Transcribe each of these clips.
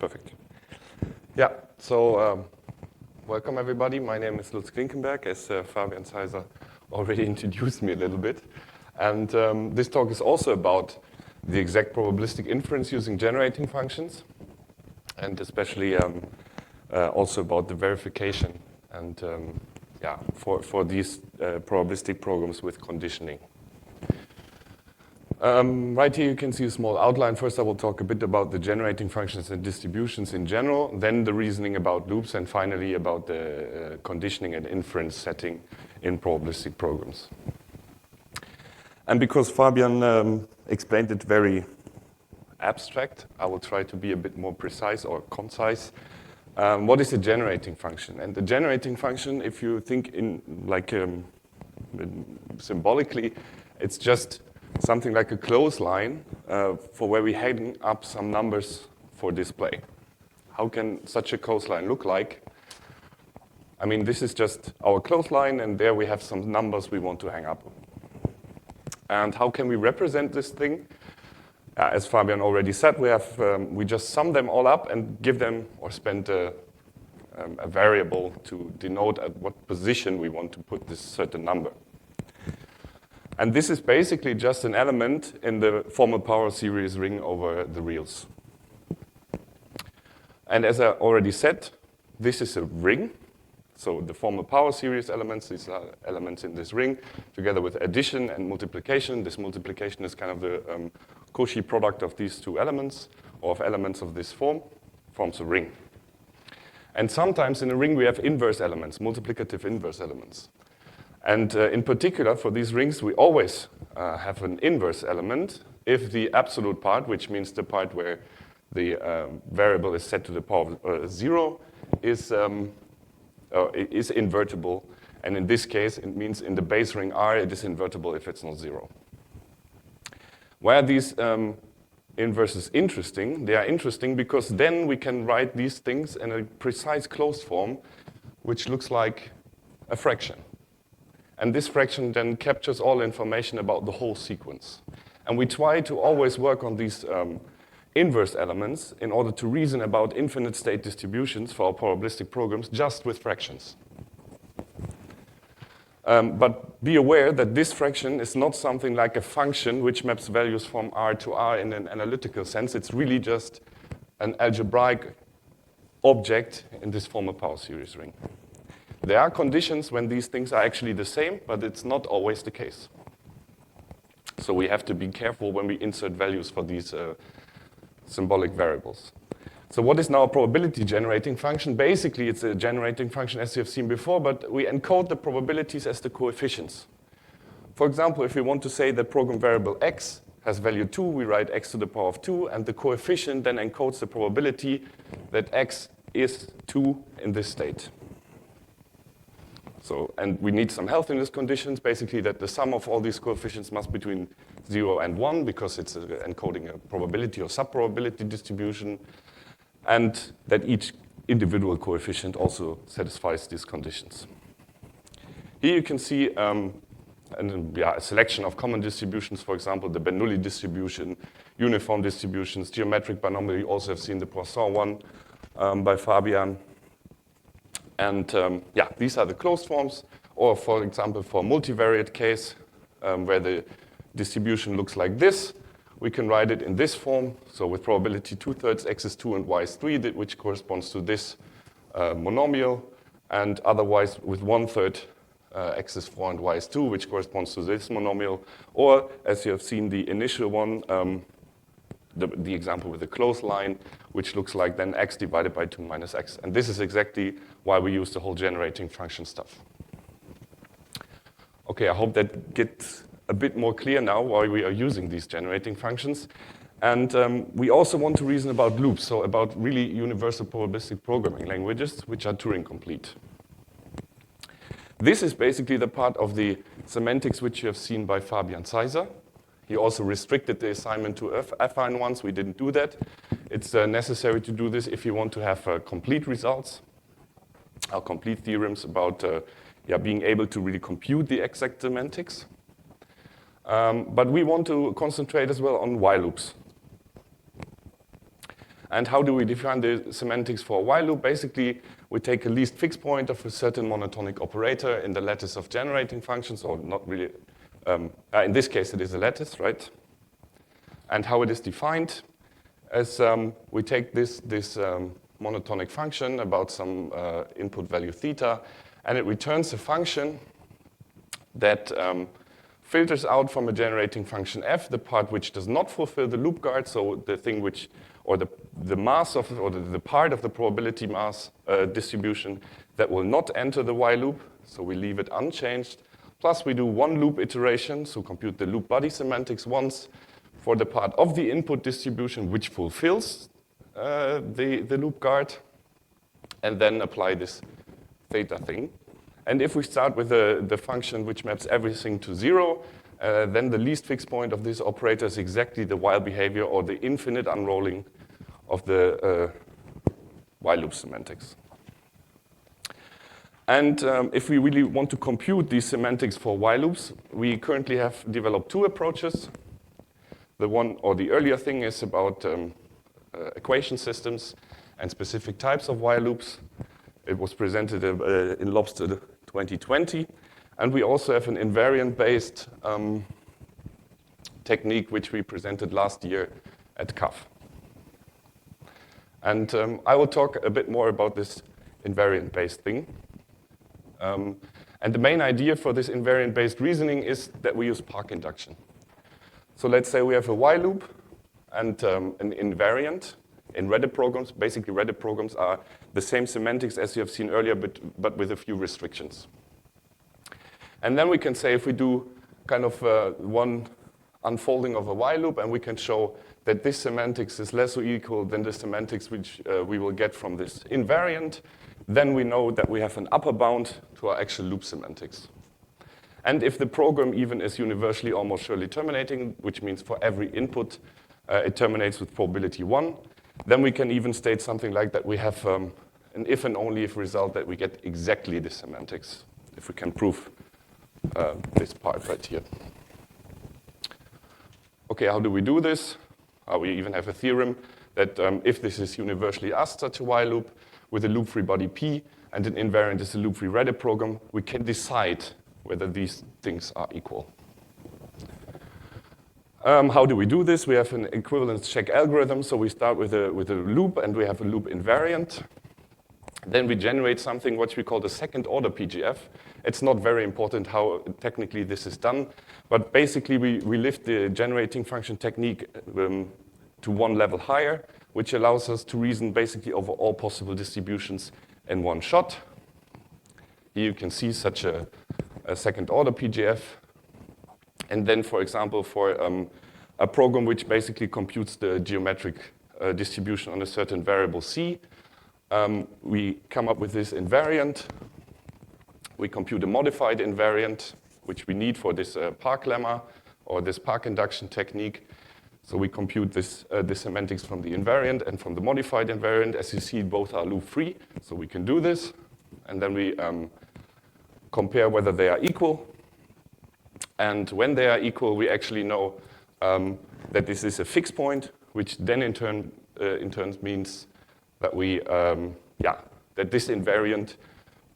Perfect. Yeah, so welcome everybody. My name is Lutz Klinkenberg, as Fabian Zeiser already introduced me a little bit. And this talk is also about the exact probabilistic inference using generating functions, and especially also about the verification and for these probabilistic programs with conditioning. Right here you can see a small outline. First I will talk a bit about the generating functions and distributions in general, then the reasoning about loops, and finally about the conditioning and inference setting in probabilistic programs. And because Fabian explained it very abstract, I will try to be a bit more precise or concise. What is a generating function? And the generating function, if you think in like symbolically, it's just something like a clothesline for where we hang up some numbers for display. How can such a clothesline look like? I mean, this is just our clothesline, and there we have some numbers we want to hang up. And how can we represent this thing? As Fabian already said, we just sum them all up and give them or spend a variable to denote at what position we want to put this certain number. And this is basically just an element in the formal power series ring over the reals. And as I already said, this is a ring. So the formal power series elements, these are elements in this ring, together with addition and multiplication. This multiplication is kind of the Cauchy product of these two elements, or of elements of this form, forms a ring. And sometimes in a ring we have inverse elements, multiplicative inverse elements. And in particular, for these rings, we always have an inverse element if the absolute part, which means the part where the variable is set to the power of 0, is invertible. And in this case, it means in the base ring R, it is invertible if it's not 0. Why are these inverses interesting? They are interesting because then we can write these things in a precise closed form, which looks like a fraction. And this fraction then captures all information about the whole sequence. And we try to always work on these inverse elements in order to reason about infinite state distributions for our probabilistic programs just with fractions. But be aware that this fraction is not something like a function which maps values from R to R in an analytical sense. It's really just an algebraic object in this formal power series ring. There are conditions when these things are actually the same, but it's not always the case. So we have to be careful when we insert values for these symbolic variables. So what is now a probability generating function? Basically, it's a generating function as you have seen before, but we encode the probabilities as the coefficients. For example, if we want to say that program variable x has value 2, we write x to the power of 2, and the coefficient then encodes the probability that x is 2 in this state. So, and we need some healthiness conditions, basically that the sum of all these coefficients must be between 0 and 1, because it's encoding a probability or subprobability distribution, and that each individual coefficient also satisfies these conditions. Here you can see a selection of common distributions, for example, the Bernoulli distribution, uniform distributions, geometric binomial. You also have seen the Poisson one by Fabian. And these are the closed forms, or for example, for a multivariate case, where the distribution looks like this, we can write it in this form. So with probability 2/3, x is 2 and y is 3, which corresponds to this monomial, and otherwise with 1/3, x is 4 and y is 2, which corresponds to this monomial. Or, as you have seen the initial one, the example with the closed line, which looks like then x divided by 2 minus x. And this is exactly why we use the whole generating function stuff. Okay, I hope that gets a bit more clear now why we are using these generating functions. And we also want to reason about loops, so about really universal probabilistic programming languages, which are Turing complete. This is basically the part of the semantics which you have seen by Fabian Zeiser. He also restricted the assignment to affine ones. We didn't do that. It's necessary to do this if you want to have complete results, or complete theorems about being able to really compute the exact semantics. But we want to concentrate as well on while loops. And how do we define the semantics for a while loop? Basically, we take a least fixed point of a certain monotonic operator in the lattice of generating functions, or not really. In this case, it is a lattice, right? And how it is defined is we take this monotonic function about some input value theta, and it returns a function that filters out from a generating function f the part which does not fulfill the loop guard, so the thing which, or the mass of, or the part of the probability mass distribution that will not enter the while loop, so we leave it unchanged. Plus we do one loop iteration, so compute the loop body semantics once for the part of the input distribution which fulfills the loop guard, and then apply this theta thing. And if we start with the function which maps everything to 0, then the least fixed point of this operator is exactly the while behavior or the infinite unrolling of the while loop semantics. And if we really want to compute these semantics for while loops, we currently have developed two approaches. The one, or the earlier thing, is about equation systems and specific types of while loops. It was presented in Lobster 2020. And we also have an invariant-based technique which we presented last year at CAF. And I will talk a bit more about this invariant-based thing. And the main idea for this invariant-based reasoning is that we use Park induction. So let's say we have a while loop and an invariant in Reddit programs. Basically, Reddit programs are the same semantics as you have seen earlier, but with a few restrictions. And then we can say if we do kind of one unfolding of a while loop, and we can show that this semantics is less or equal than the semantics which we will get from this invariant, then we know that we have an upper bound to our actual loop semantics. And if the program even is universally almost surely terminating, which means for every input it terminates with probability 1, then we can even state something like that we have an if and only if result that we get exactly the semantics, if we can prove this part right here. Okay, how do we do this? We even have a theorem that if this is universally asked such a while loop with a loop-free body P and an invariant is a loop-free Reddit program, we can decide whether these things are equal. How do we do this? We have an equivalence check algorithm. So we start with a loop, and we have a loop invariant. Then we generate something which we call the second order PGF. It's not very important how technically this is done, but basically we lift the generating function technique to one level higher, which allows us to reason basically over all possible distributions in one shot. Here you can see such a second order PGF. And then, for example, for a program which basically computes the geometric distribution on a certain variable C, we come up with this invariant. We compute a modified invariant, which we need for this Park lemma or this Park induction technique. So we compute this, the semantics from the invariant and from the modified invariant. As you see, both are loop-free, so we can do this. And then we compare whether they are equal. And when they are equal, we actually know that this is a fixed point, which then in turn means that we, that this invariant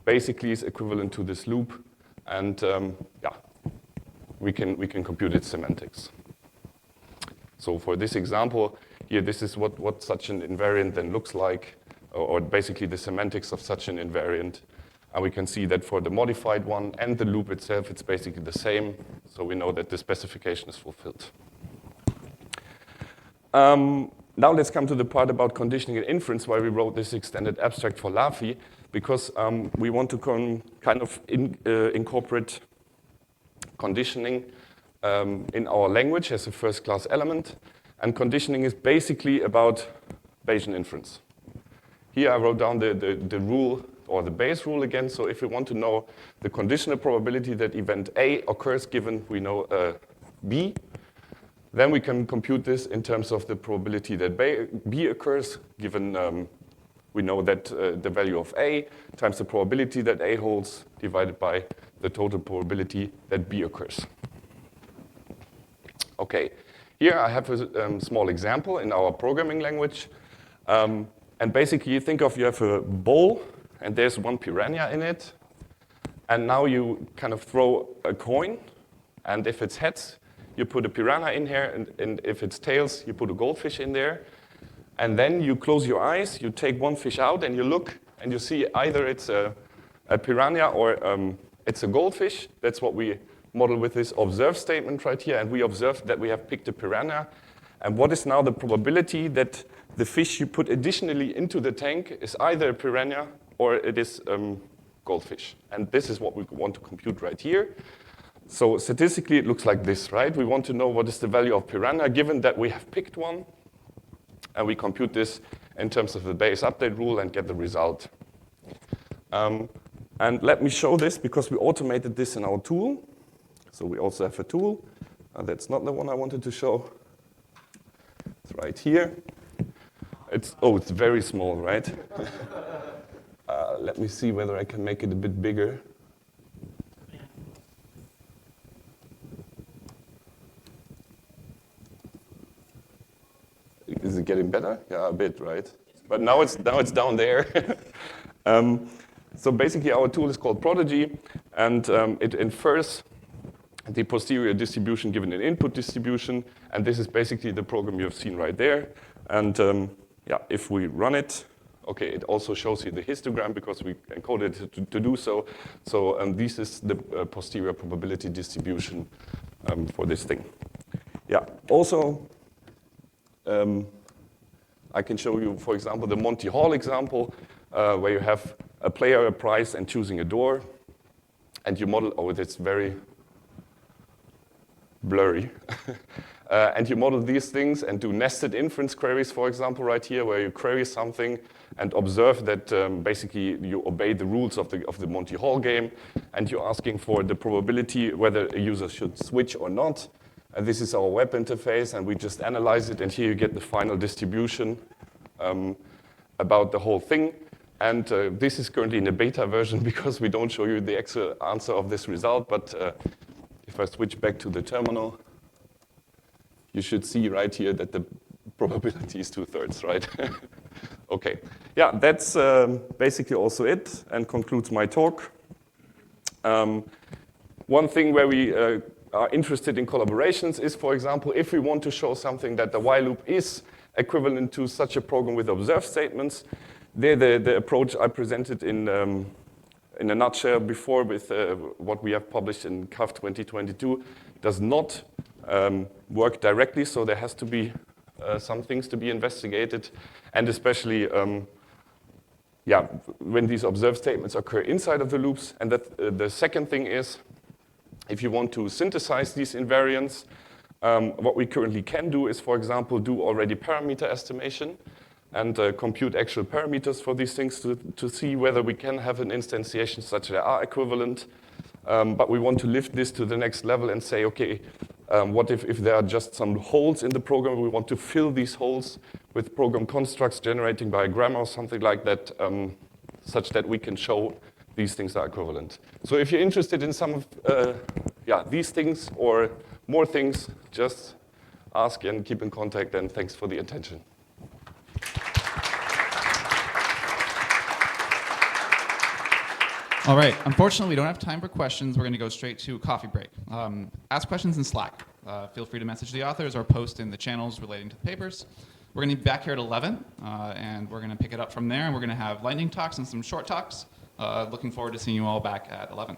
basically is equivalent to this loop, and we can compute its semantics. So for this example here, this is what such an invariant then looks like, or basically the semantics of such an invariant. And we can see that for the modified one and the loop itself, it's basically the same. So we know that the specification is fulfilled. Now let's come to the part about conditioning and inference, why we wrote this extended abstract for LAFI, because we want to kind of incorporate conditioning in our language as a first-class element. And conditioning is basically about Bayesian inference. Here I wrote down the rule, or the Bayes rule again. So if we want to know the conditional probability that event A occurs given we know B, then we can compute this in terms of the probability that B occurs given we know that the value of A times the probability that A holds divided by the total probability that B occurs. Okay, here I have a small example in our programming language. And basically, you think of you have a bowl, and there's one piranha in it. And now you kind of throw a coin, and if it's heads, you put a piranha in here, and if it's tails, you put a goldfish in there. And then you close your eyes, you take one fish out, and you look, and you see either it's a piranha or it's a goldfish. That's what we model with this observe statement right here, and we observed that we have picked a piranha. And what is now the probability that the fish you put additionally into the tank is either a piranha or it is goldfish? And this is what we want to compute right here. So statistically, it looks like this, right? We want to know what is the value of piranha, given that we have picked one. And we compute this in terms of the Bayes update rule and get the result. And let me show this, because we automated this in our tool. So we also have a tool. That's not the one I wanted to show. It's right here. It's very small, right? Let me see whether I can make it a bit bigger. Is it getting better? Yeah, a bit, right? But now it's down there. So basically, our tool is called Prodigy, and it infers the posterior distribution given an input distribution, and this is basically the program you have seen right there. And yeah, if we run it, okay, it also shows you the histogram because we encoded it to do so. So this is the posterior probability distribution for this thing. Yeah, also, I can show you, for example, the Monty Hall example, where you have a player, a prize, and choosing a door, and you model, that's very blurry. And you model these things and do nested inference queries, for example, right here, where you query something and observe that basically you obey the rules of the Monty Hall game, and you're asking for the probability whether a user should switch or not. And this is our web interface, and we just analyze it, and here you get the final distribution about the whole thing. And this is currently in a beta version because we don't show you the actual answer of this result, but if I switch back to the terminal, you should see right here that the probability is 2/3, right? Okay, yeah, that's basically also it and concludes my talk. One thing where we are interested in collaborations is, for example, if we want to show something that the while loop is equivalent to such a program with observe statements, there the approach I presented in a nutshell before with what we have published in CAF 2022 does not work directly, so there has to be some things to be investigated, and especially when these observed statements occur inside of the loops. And that the second thing is, if you want to synthesize these invariants, what we currently can do is, for example, do already parameter estimation and compute actual parameters for these things to see whether we can have an instantiation such that they are equivalent. But we want to lift this to the next level and say, okay, what if there are just some holes in the program? We want to fill these holes with program constructs generating by a grammar or something like that, such that we can show these things are equivalent. So if you're interested in some of these things or more things, just ask and keep in contact, and thanks for the attention. All right, unfortunately, we don't have time for questions. We're going to go straight to coffee break. Ask questions in Slack. Feel free to message the authors or post in the channels relating to the papers. We're going to be back here at 11, and we're going to pick it up from there, and we're going to have lightning talks and some short talks. Looking forward to seeing you all back at 11.